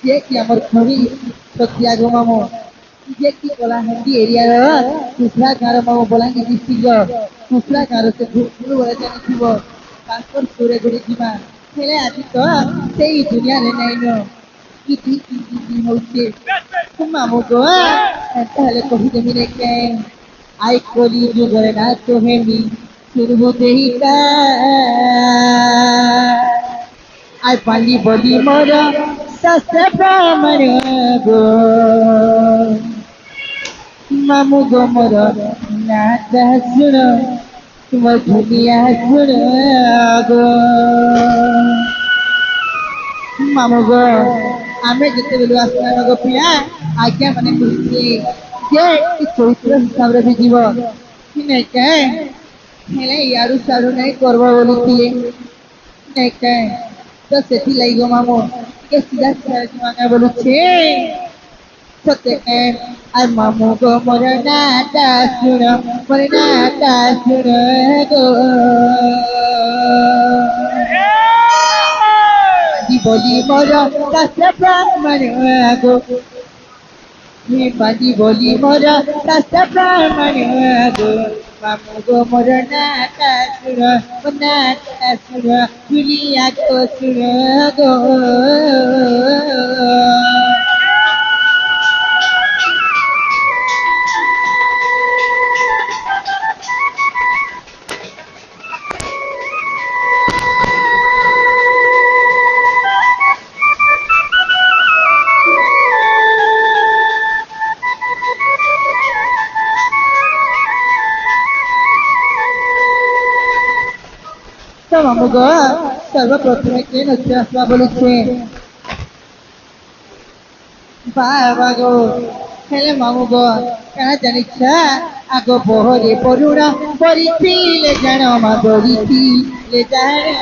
যে কি আমার খুবই সত্যি আগো মামু যে কি কলাহান্ডি এরিয়ার কুসরা গাঁর মামু বଲାଙ୍ଗୀର ডিস্ট্রিক্ଟର কুসরা ଗାଁର ସେ ଭୁଲ ବଳେ ଜାଣିଥିବ ତାଙ୍କର ସୁରେ ଗୁଡ଼ି ଯିବା ହେଲେ ଆଜି ତ ସେଇ ଦୁନିଆରେ ନାଇଁନ କିଛି କିଛି ହଉଛି ମାମୁ ଗୋ ତାହେଲେ କହିଦେବି ରେ କେଁ ଆଇ କଲି ଯୁଗରେ ନା ତ ହେମି শুনবো দেহিকা I pali boli mora sastra pramana go mamu go mora nata suno tumar dhuniya suno go mamu go ଆମେ ଯେତେବେଳେ ଆସିଲା ଗୋ ପିଲା ଆଜ୍ଞା ମାନେ କହୁଛି ଯେ ଏ ଚୈତ୍ର ହିସାବରେ ବି ଯିବ କି ନାଇଁ କାଁ ହେଲେ ଇଆଡୁ ସିଆଡୁ ନାଇଁ କରବ ବୋଲୁଥିଲେ ନାଇଁ କାଁ तो सेठी लाई गो मामो के सीधा सीधा जमाना बोलू छे सत्य के आई मामू गो मोरना ता सुन गो दी बोली मोर शास्त्र ब्राह्मण गो मी बादी बोली मोर शास्त्र ब्राह्मण गो mamu go morana ta sura dunia go sura go तो मामू गो सर्वप्रथमे के नृत्य असला बोलुछे बाबा गो हेले मामू गो कहा जानिछा आगो बोहरे परुणा परिथी ले जानो मा परिथी ले जानो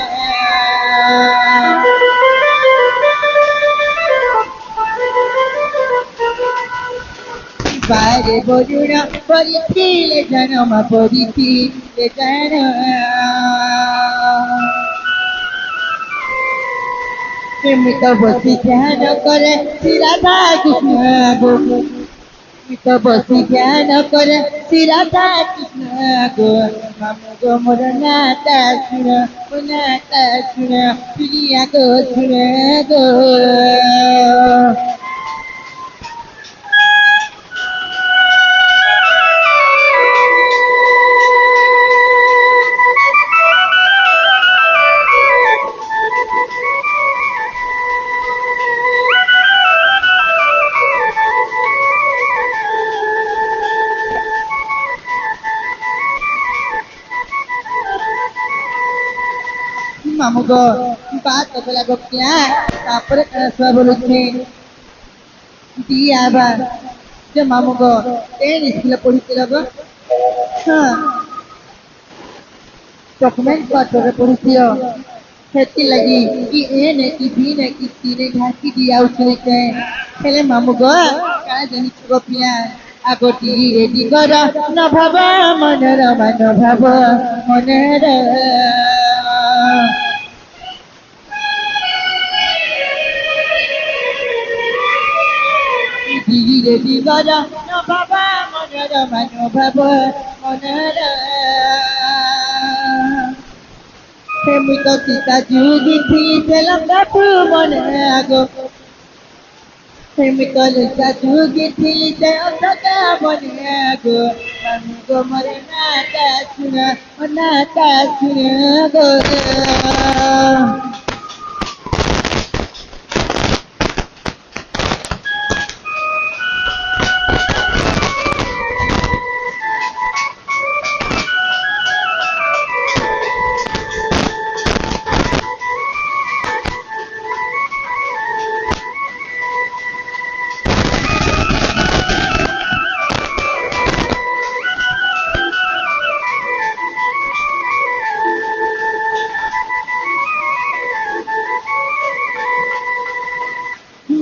बारे परुणा परिथी ले जानो मा परिथी ले जानो मित बसी ध्यान करे श्री राधा कृष्ण गो मित बसी ध्यान करे श्री राधा कृष्ण गो मामू गो मोर नाता सुन प्रिया गो सुन गो मामू गो बात बला गो क्या तापरे कसवा बोलुछे दी आबा जे मामू गो तेन स्कूल पढिছিল गो हां डॉक्यूमेंट पाटरे पढिছিল हेती लगी कि ए ने कि बी ने कि सी ने घासी दिया उछले के हेले मामू गो का जानि गो पिया আগটি রেডি কর ন ভাবা মনের মান ভাব মনের রেডি কর ন ভাবা মনের মান ভাব মনের প্রেমিক সীতা যুগি ছিলাম বাপু মনে আগো প্রেমিক লতা যুগি ছিলে অন্ধকা মনে আগো মামু গো মরে নাটা শুনে গো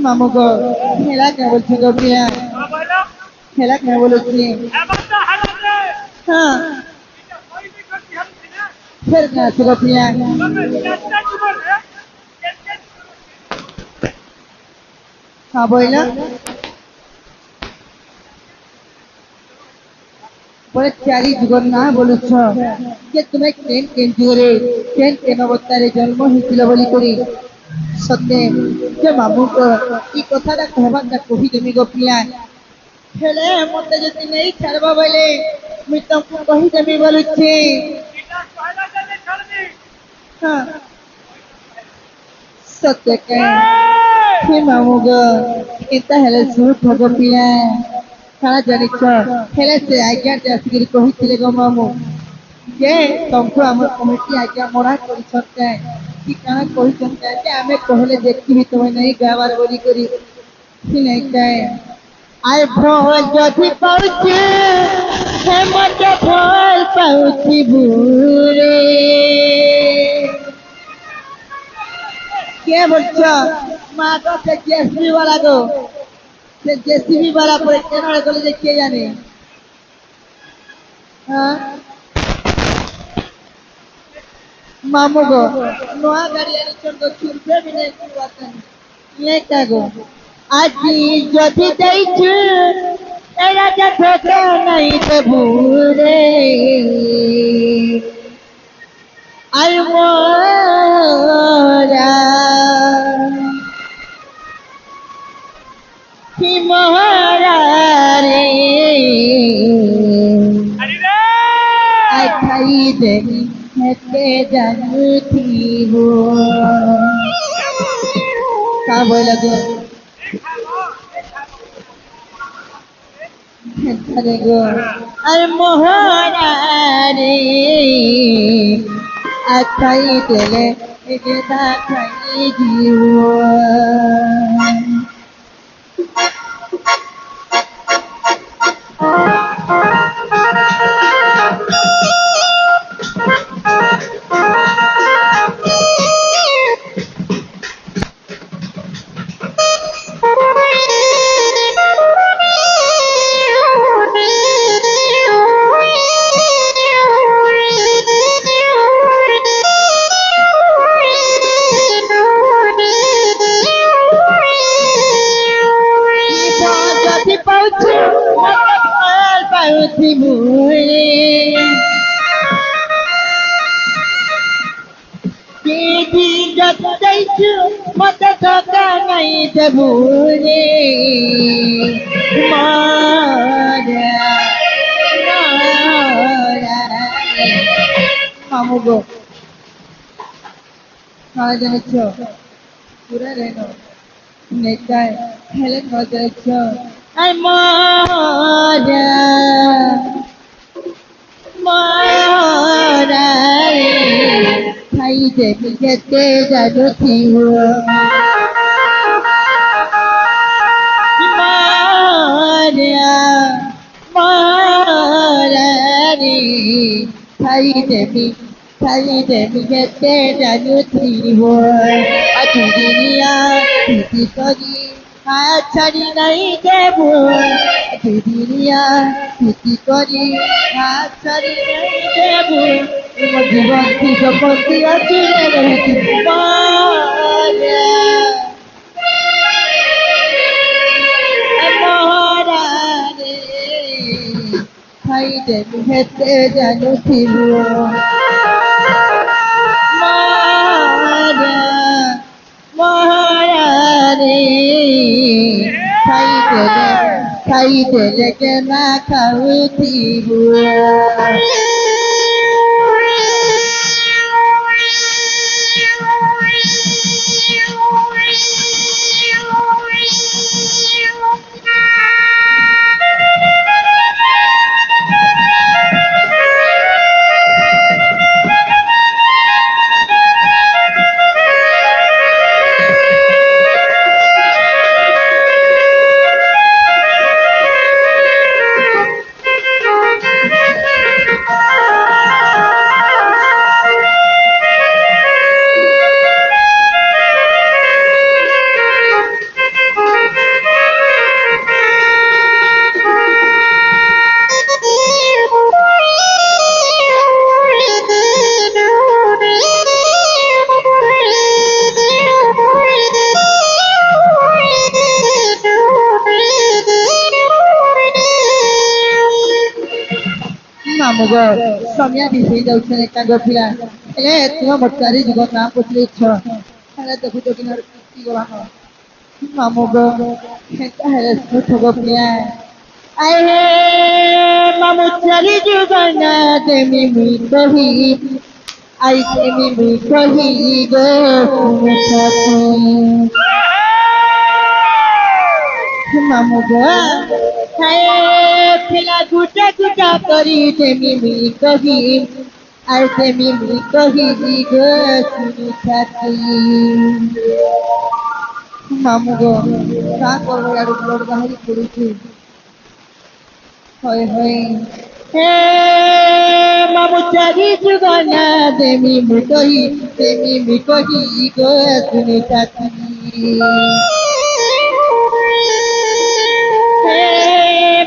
मामू को खेला क्या बोलती गो प्रिया खेला क्या बोलती हाँ फिर क्या गो प्रिया Thank you. হ্যাঁ বইলা পরে চারি যুগর না বলুছ যে তুমি কেন যুগরে কেন অবতারে জন্ম হয়েছিল বলি করি সত্যি যে মামুক এই কথাটা কহবাটা কহি তুমি গো পিলা ହେଲେ ମତେ ଯଦି ନେଇ ଛାଡବ ବୋଇଲେ ମୁଇଁ ତମକୁ କହିଦେମି ବୋଲୁଛି ହଁ ସତ୍ୟ କାଁ ହେ ମାମୁଗ ଏନ୍ତା ହେଲେ ସୁଖ ହବ ପିଲା କାଣା ଜାଣିଛ ହେଲେ ସେ ଆଜ୍ଞାଟେ ଆସିକିରି କହିଥିଲେ ଗো ମାମୁ ଯେ ତମକୁ ଆମର କମିଟି ଆଜ୍ଞା ମନା କରିଛନ୍ କାଁ କି କାଣା କହିଛନ୍ କାଁ ଯେ ଆମେ କହିଲେ ଦେଖିବି ତମେ ନେଇ ଗାବାର ବୋଲି କରି କି ନାଇଁ କାଁ আই ভয় যদি পাউছি হেমতে ভয় পাউছি বুড়ে কে বলছ মা তো সে জেসিবি वाला গো সে জেসিবি वाला পরে কেন গেলে যে কে জানে হ্যাঁ মামু গো নয়া গাড়ি আনিছন গো চুরবে বিনে কুয়াতন লে কাগো আজি যদি দেইছু এরা যে ধোকা নাই তো ভুলে আর মোরা কি মোরা রে আই খাই দে হেতে জানু থিব কা বইলা গো হেতে গো আর মোহরা রে আখাই দিলে একে খাই দিব যদি পাউছি মতে ফল পাউছি মুড়ে দিদি যত যাইছু মতে ধোকা নাই দেবুরে মারা মামু গো কারা জানিছ পুরা রেনো নেতায় হেলে কারা জানিছ আই মারা মারা খাই দেবি যেতে জানো থিব মারা মারা রে খাই দেবি যেতে জানো থিব আজু দুনিয়া তুই করি হাত ছাড়ি নাই দেব দুনিয়া তুই করি হাত ছাড়ি নাই দেব ମୋ ଜୀବନ ଥିବ ପତି ଅଛି ରହିଛି ମହାରାଣୀ ଖାଇଦେବି ହେତେ ଜାଣୁଥିବୁ ମହାରାଣୀ ଖାଇଦେଲେ କେନା ଖାଉଥିବୁ ମାମୁଗ ସମୟା ବି ହେଇଯାଉଛେ ଏକାଙ୍ଗ ପିଲା ହେଲେ ତୁମ ମୋ ଚାରି ଯୁଗ ନାଁ ପଚାରିଛ ହେଲେ ଦେଖୁଛ କି ଗଲାମ ମାମୁଗ ହେତା ହେଲେ ସୁଠଗ ପିଲା ଆଏ ମାମୁ ଚାରି ଯୁଗ ନା ଦେମି ମୁଇ କହି ଆଇ ଦେମି ମୁଇ କହି ଗো ମାମୁଗ ପିଲା ଗୁଟା ଗୁଟା କରି ଦେମି ମୁଇ କହି আর তেমনি কহিবি গো শুনি থাকি মামু গো তা করবো আর ব্লড বাহারি পড়েছি হয় হয় হে মামু চারি যুগনা দেমি মুকহি গো শুনি থাকি হে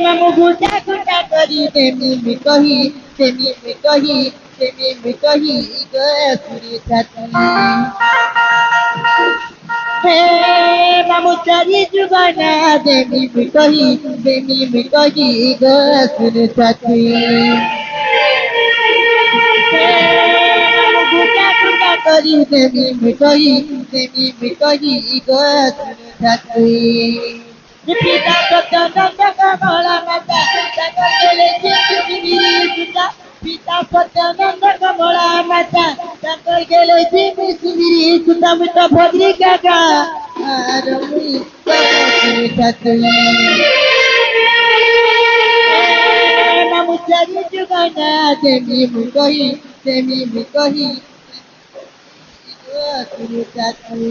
মামু গুটা গুটা করি দেমি মুকহি গো শুনি থাকি হে মামু চারি যুগনা দেমি মুকহি গো শুনি থাকি হে মামু গুটা গুটা করি দেমি মুকহি গো শুনি থাকি পিতা সত্যানন্দ কমলা মাতা তাঙ্কর গেলে জিমি সুতা পিতা সত্যানন্দ কমলা মাতা তাঙ্কর গেলে জিমি সুমিরি সুতা মুত ভদ্রি কাকা আর মুই থাকি মামু চারি যুগনা দেমি মুকহি তুমি থাকি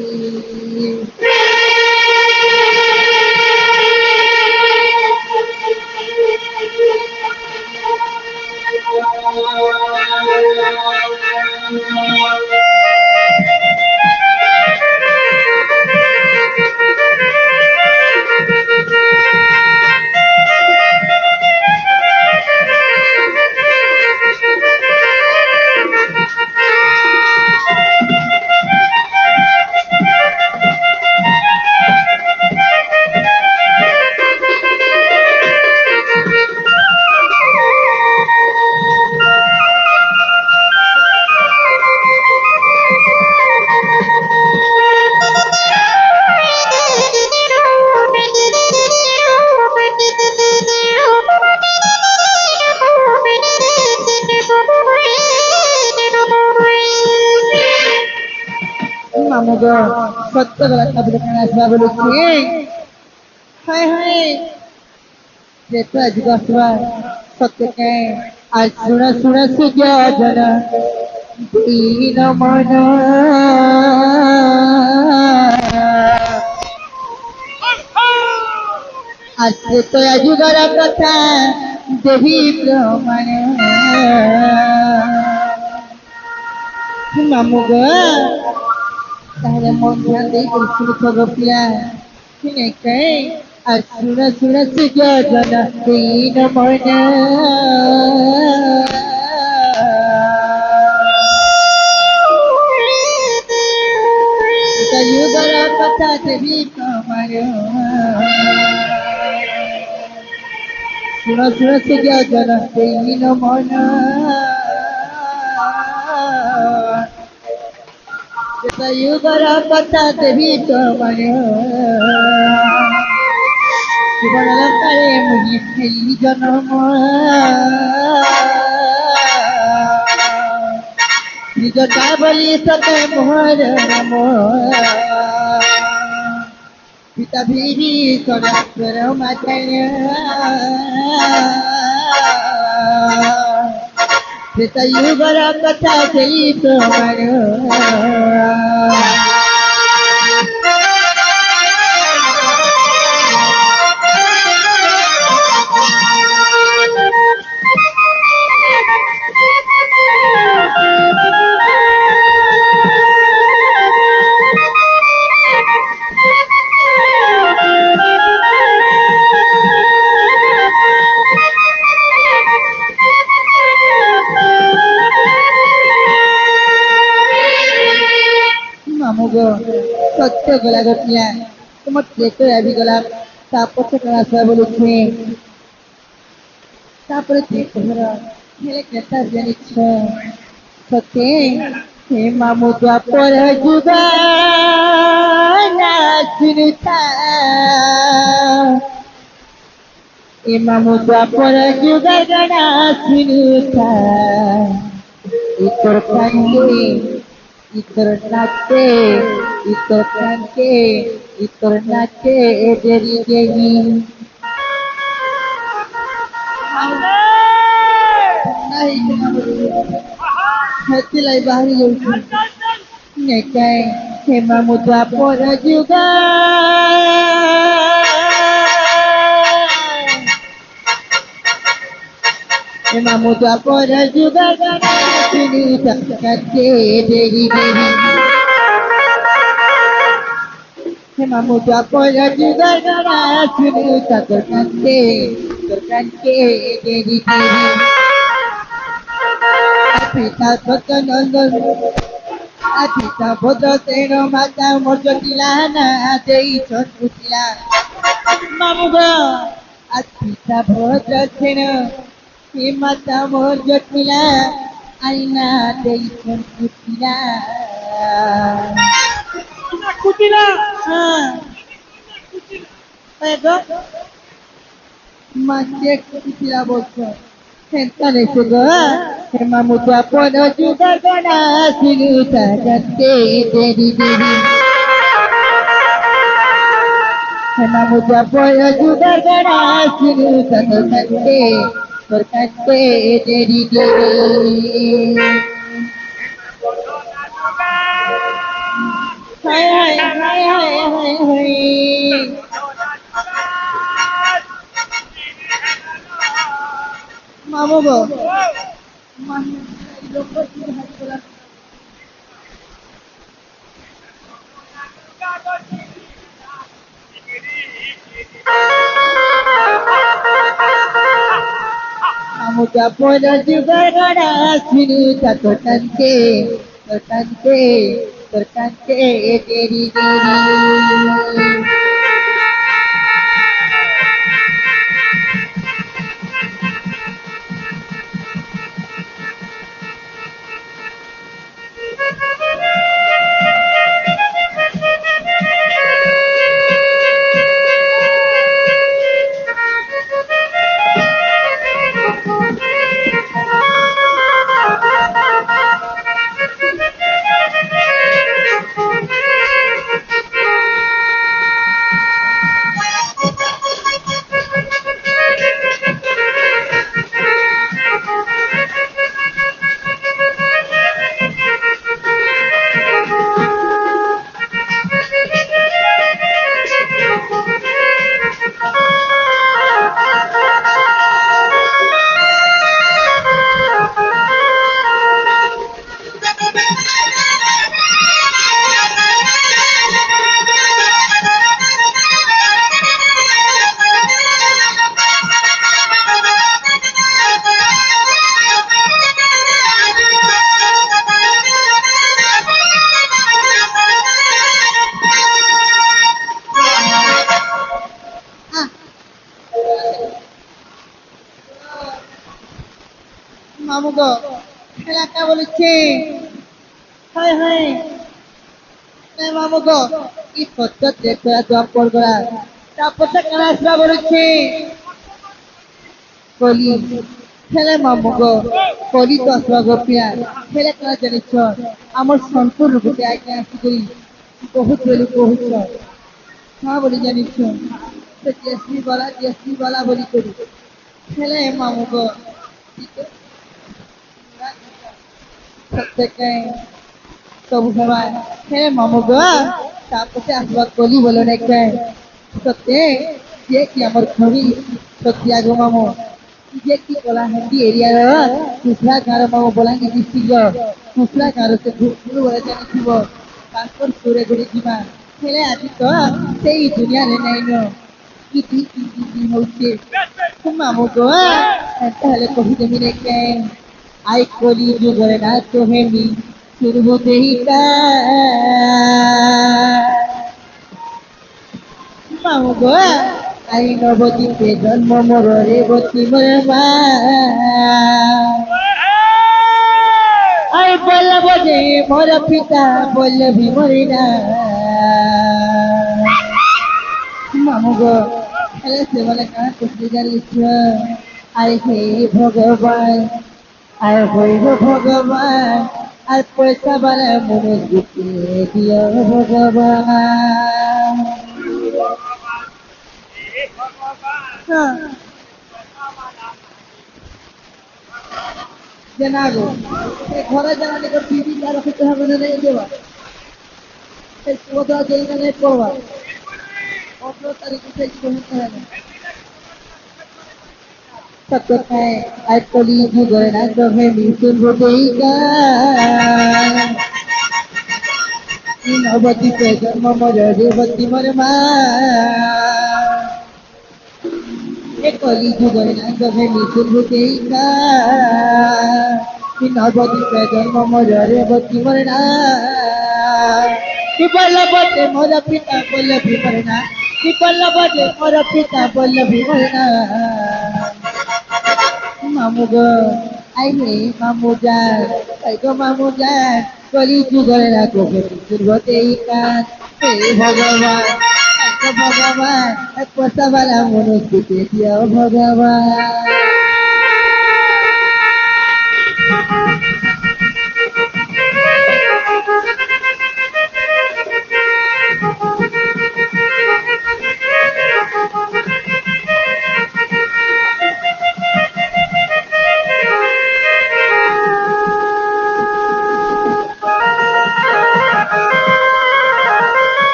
মামুগ সত্য গলা খাবলে কেন আসবা বলেছি হায় হায় যেটা আজ আসবা সত্য কে আজ শুনা শুনা সুজা জনা দীন মন আজকে তো আজুগর কথা দেবী প্রমাণ মামুগ তাহলে মন ধ্যান দিয়ে শুনে থাকো পিয়া শুনে কে আর শুনে শুনে সুজা জনা দীন মন যুগর কথা দেবী তোমার শুনে শুনে সুজা জনা দীন মন যুগর কথা দেবী তোমার জীবন লঙ্কারে মুহি ফেলি জনম নিজটা বলি সতে মোহর নম পিতা ভিড়ি সরাসর মাথায় পিতা যুগর কথা দেই তোমার মামুগ সত্য গলা গটিয়া তোমার দেখে আবি গলা তারপর তো আসবা বলেছে তারপরে ঘর ହେଲେ କେତେ ଜାଣିଛ ସତେ ହେ ମାମୁ ଦ୍ୱାପର ଯୁଗ ନାଚୁଥା ଏ ମାମୁ ଦ୍ୱାପର ଯୁଗ ନାଚୁଥା ইতর কানকে ইতর নাচে ইতর কানকে ইতর নাচে দেরি দেরি Hati bahari yaudu Nekai Hema muda pora juga Hema muda pora juga Sini takkan deri deri Hema muda pora juga Sini takkan deri deri Pita Bhaganandan Pita Bhadrasena Mata Morjatilana Dei Chotutila Mamuga Pita Bhadrasena Mata Morjatila Aina Dei Chotutila Kutila Kutila Masih Kutila Bosco Sentan juga, mamu tua podo juga kena siluta jante dedi dedi. Mamu tua podo juga kena siluta jante dedi dedi. Hai hai hai hai hai hai. Mamu go. Kamu dapat juga ada sini terkante diri diri. Mamu go, খেলাটা বলেছে হায় হায় মামু গো কি পদ্ধতি তোরা job করবা তারপরে ক্লাসরা বলেছে কলি ছেলে মামু গো কলি তো আসবা গো পিয়া ছেলে ক্লাস জানিছ আমার সন্তুর রূপে আগে আসি করি বহুত হ্যাঁ বলি জানিছ জেসি বলা বলি করি ছেলে মামু গো ସବୁ ସମୟ ହେ ମାମୁ ଗା ତାପରେ ଆସିବା କଲି ବୋଲ ନାଇଁ ସତେ ଯେ କି ଆମର ଖରି ସତ୍ୟା ଗো ମାମୁ ଯେ କି କଳାହାଣ୍ଡି ଏରିଆର କୁସରା ଗାଁର ମାମୁ ବଲାଙ୍ଗୀର ଡିଷ୍ଟ୍ରିକ୍ଟର କୁସରା ଗାଁର ସେ ଭୁଲ ବଳେ ଜାଣିଥିବ ତାଙ୍କର ସୁରେ ଗୁଡ଼ି ଯିବା ହେଲେ ଆଜି ତ ସେଇ ଦୁନିଆରେ ନାଇଁନ କି ହଉଛି ମାମୁ ଗା ଏନ୍ତା ହେଲେ କହିଦେମି ରେ କାଇଁ आई कोली जुगरना तुम्हें भी सुरभुते ही का मामू गो आई नवती पे जन्म मोर रे बती मोर मा আর বলব যে মোর পিতা বলবি মরি না মামু গো আরে সে বলে কার কুসলি জানিস আরে হে ভগবান আর হইব ভগবান আর পয়সা বালা মনে গুটিয়ে দিও ভগবান হ্যাঁ যে না গো সে ঘরে জ্বালানি করে টিভি আর রাখতে হবে না রে দেবা এই কথা যেই না করবা 15 তারিখে সেই করতে হবে Pagkakay at paliguran at gamitin bodega. Inabati pegan mamarade bati marma. E paliguran at gamitin bodega. Inabati pegan mamarade bati marna. Ipalabate mora pita palabi marna. Ipalabate mora pita palabi marna. মামু গো I হে মামু যান তাই গো মামু যান কলি যুগরে রাখো দুর্গতেই কাজ হে ভগবান ভগবান এক পয়সা বালা মনুষ্য দিও ভগবান